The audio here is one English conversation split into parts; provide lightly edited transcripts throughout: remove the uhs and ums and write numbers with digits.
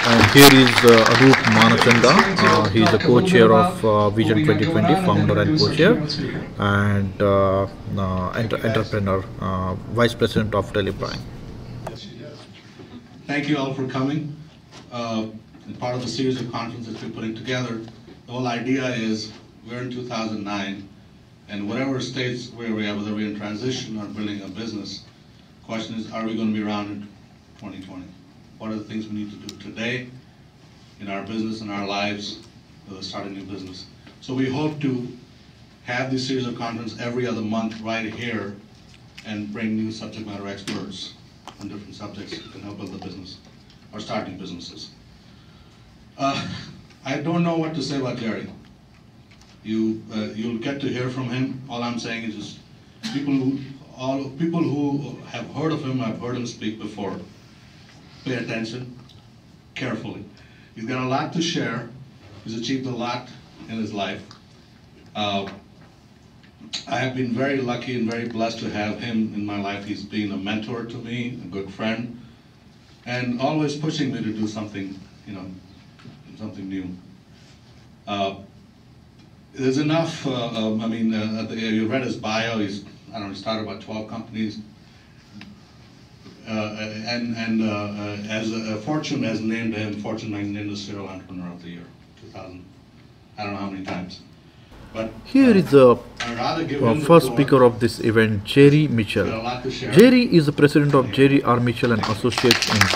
And here is Arup Manachanda. He is the co-chair of Vision 2020, founder and co-chair, and entrepreneur, vice president of Teleprime. Thank you all for coming. Part of the series of conferences we're putting together, the whole idea is we're in 2009, and whatever states where we are, whether we're in transition or building a business, the question is, are we going to be around in 2020? What are the things we need to do today in our business and our lives to start a new business? So we hope to have this series of conferences every other month right here and bring new subject matter experts on different subjects who can help build the business or start new businesses. I don't know what to say about Jerry. You'll get to hear from him. All I'm saying is just people who have heard of him, I've heard him speak before. Pay attention carefully. He's got a lot to share. He's achieved a lot in his life. I have been very lucky and very blessed to have him in my life. He's been a mentor to me, a good friend, and always pushing me to do something, something new. There's enough. You read his bio. He started about 12 companies. As Fortune has named him, Fortune named him the Serial Entrepreneur of the Year, 2000. I don't know how many times. But here is the first speaker of this event, Jerry Mitchell. Jerry is the president of Jerry R. Mitchell and Associates Inc.,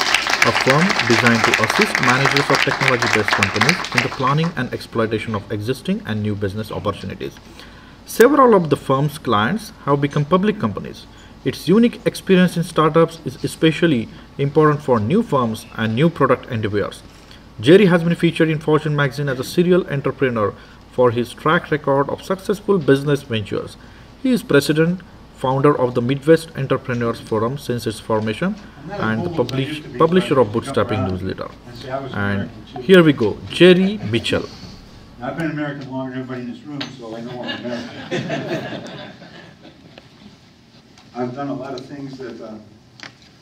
a firm designed to assist managers of technology-based companies in the planning and exploitation of existing and new business opportunities. Several of the firm's clients have become public companies. Its unique experience in startups is especially important for new firms and new product endeavors. Jerry has been featured in Fortune magazine as a serial entrepreneur for his track record of successful business ventures. He is president, founder of the Midwest Entrepreneurs Forum since its formation, and the publisher of Bootstrapping newsletter. And here we go, Jerry Mitchell. Now, I've been American longer than everybody in this room, so I know I'm American. I've done a lot of things that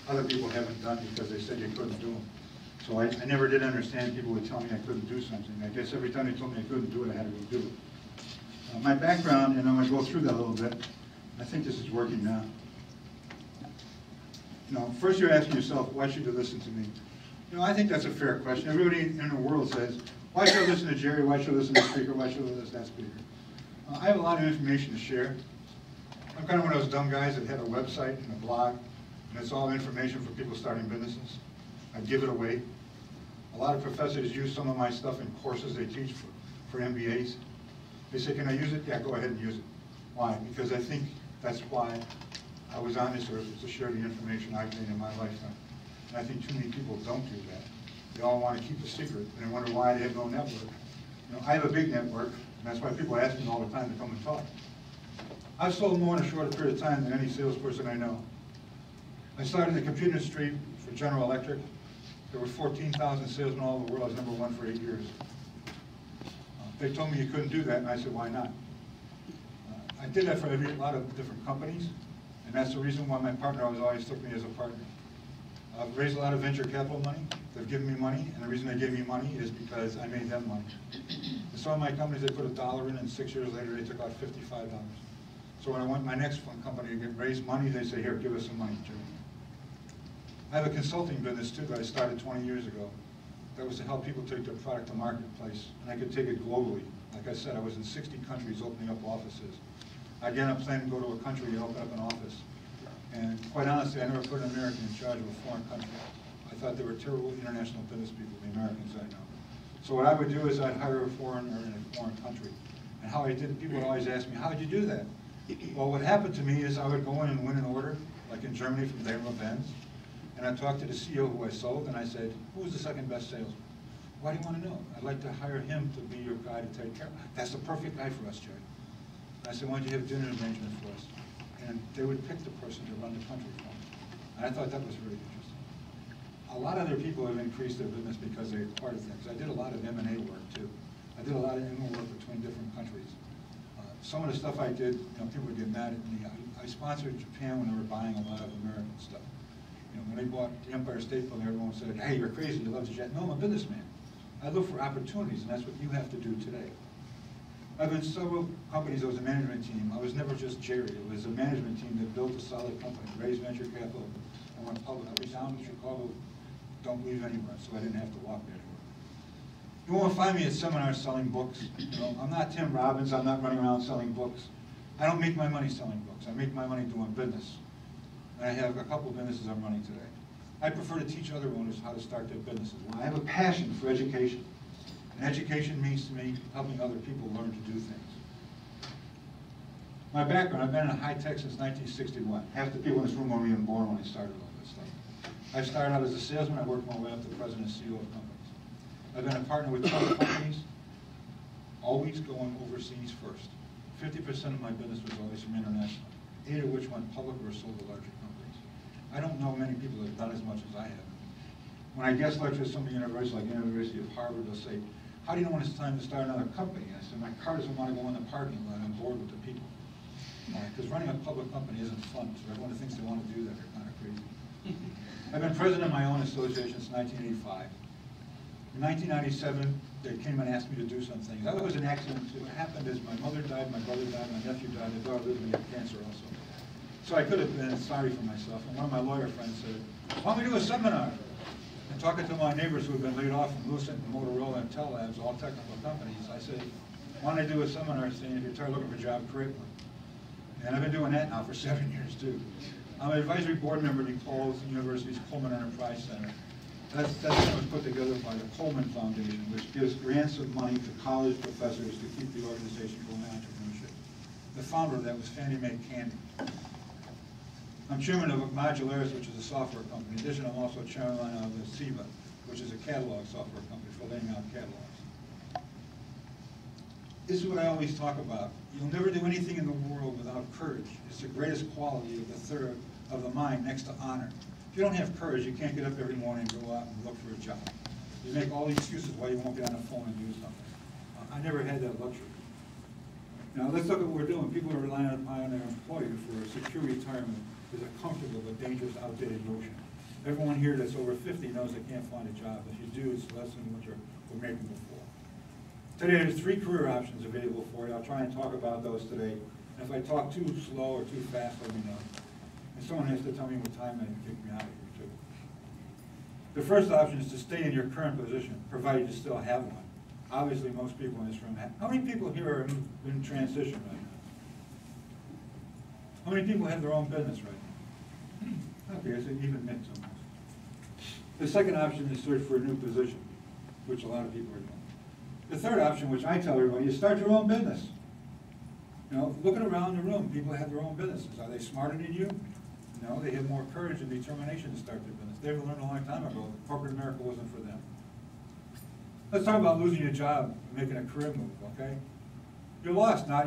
other people haven't done because they said you couldn't do them. So I never did understand people would tell me I couldn't do something. I guess every time they told me I couldn't do it, I had to go do it. My background, and I'm going to go through that a little bit. I think this is working now. First you're asking yourself, why should you listen to me? I think that's a fair question. Everybody in the world says, why should I listen to Jerry? Why should I listen to the speaker? Why should I listen to that speaker? I have a lot of information to share. I'm kind of one of those dumb guys that had a website and a blog, and it's all information for people starting businesses. I give it away. A lot of professors use some of my stuff in courses they teach for MBAs. They say, can I use it? Yeah, go ahead and use it. Why? Because I think that's why I was on this earth, is to share the information I've gained in my lifetime. And I think too many people don't do that. They all want to keep a secret, and they wonder why they have no network. I have a big network, and that's why people ask me all the time to come and talk. I've sold more in a shorter period of time than any salesperson I know. I started in the computer industry for General Electric. There were 14,000 salesmen all over the world. I was number one for 8 years. They told me you couldn't do that, and I said, why not? I did that for a lot of different companies, and that's the reason why my partner always took me as a partner. I've raised a lot of venture capital money. They've given me money, and the reason they gave me money is because I made them money. In some of my companies, they put $1 in, and 6 years later, they took out $55. So when I want my next company to raise money, they say, here, give us some money, Jimmy. I have a consulting business, too, that I started 20 years ago. That was to help people take their product to marketplace, and I could take it globally. Like I said, I was in 60 countries opening up offices. Again, I plan to go to a country and open up an office. And quite honestly, I never put an American in charge of a foreign country. I thought they were terrible international business people, the Americans I know. So what I would do is I'd hire a foreigner in a foreign country. And how I did, people would always ask me, how did you do that? Well, what happened to me is I would go in and win an order, like in Germany from Daimler-Benz, and I'd talk to the CEO who I sold, and I said, who was the second best salesman? Why do you want to know? I'd like to hire him to be your guy to take care of. That's the perfect guy for us, Jerry. And I said, why don't you have a dinner arrangement for us? And they would pick the person to run the country for them. And I thought that was really interesting. A lot of other people have increased their business because they acquired things. I did a lot of M&A work, too. I did a lot of M&A work between different countries. Some of the stuff I did, people would get mad at me. I sponsored Japan when they were buying a lot of American stuff. You know, when they bought the Empire State Building, everyone said, hey, you're crazy, you love to jet. No, I'm a businessman. I look for opportunities, and that's what you have to do today. I've been in several companies. I was a management team. I was never just Jerry. It was a management team that built a solid company, raised venture capital, and went public. I was down in Chicago, don't leave anywhere, so I didn't have to walk there. You won't find me at seminars selling books. You know, I'm not Tim Robbins. I'm not running around selling books. I don't make my money selling books. I make my money doing business. And I have a couple of businesses I'm running today. I prefer to teach other owners how to start their businesses. Well, I have a passion for education. And education means to me helping other people learn to do things. My background, I've been in high tech since 1961. Half the people in this room weren't even born when I started all this stuff. I started out as a salesman. I worked my way up to president and CEO of companies. I've been a partner with 12 companies, always going overseas first. 50% of my business was always from international, 8 of which went public or sold to larger companies. I don't know many people that have done as much as I have. When I guest lecture at some universities, like the University of Harvard, they'll say, how do you know when it's time to start another company? I said, my car doesn't want to go in the parking lot. I'm bored with the people. Because running a public company isn't fun. So everyone thinks they want to do that. They're kind of crazy. I've been president of my own association since 1985. In 1997, they came and asked me to do some things. That was an accident. What happened is my mother died, my brother died, my nephew died, my daughter lived with me had cancer also. So I could have been sorry for myself. And one of my lawyer friends said, why don't we do a seminar? And talking to my neighbors who have been laid off from Lucent and Motorola and Tel Labs, all technical companies, I said, why don't I do a seminar saying if you're tired of looking for a job, create one. And I've been doing that now for 7 years too. I'm an advisory board member at DePaul University's Coleman Enterprise Center. That thing was put together by the Coleman Foundation, which gives grants of money to college professors to keep the organization going on entrepreneurship. The founder of that was Fannie Mae Candy. I'm chairman of Modularis, which is a software company. In addition, I'm also chairman of the SIVA, which is a catalog software company for laying out catalogs. This is what I always talk about. You'll never do anything in the world without courage. It's the greatest quality of the third of the mind next to honor. If you don't have courage, you can't get up every morning and go out and look for a job. You make all the excuses why you won't get on the phone and do something. I never had that luxury. Now let's look at what we're doing. People are relying upon their employer for a secure retirement is a comfortable but dangerous, outdated notion. Everyone here that's over 50 knows they can't find a job. If you do, it's less than what we're making before. Today there's 3 career options available for you. I'll try and talk about those today. And if I talk too slow or too fast, let me know. And someone has to tell me what time they can kick me out of here too. The first option is to stay in your current position, provided you still have one. Obviously, most people in this room have. How many people here are in transition right now? How many people have their own business right now? Okay, it's an even mix almost. The second option is search for a new position, which a lot of people are doing. The third option, which I tell everybody, is start your own business. You know, looking around the room, people have their own businesses. Are they smarter than you? No, they have more courage and determination to start their business. They learned a long time ago that corporate America wasn't for them. Let's talk about losing your job and making a career move, okay? You're lost now.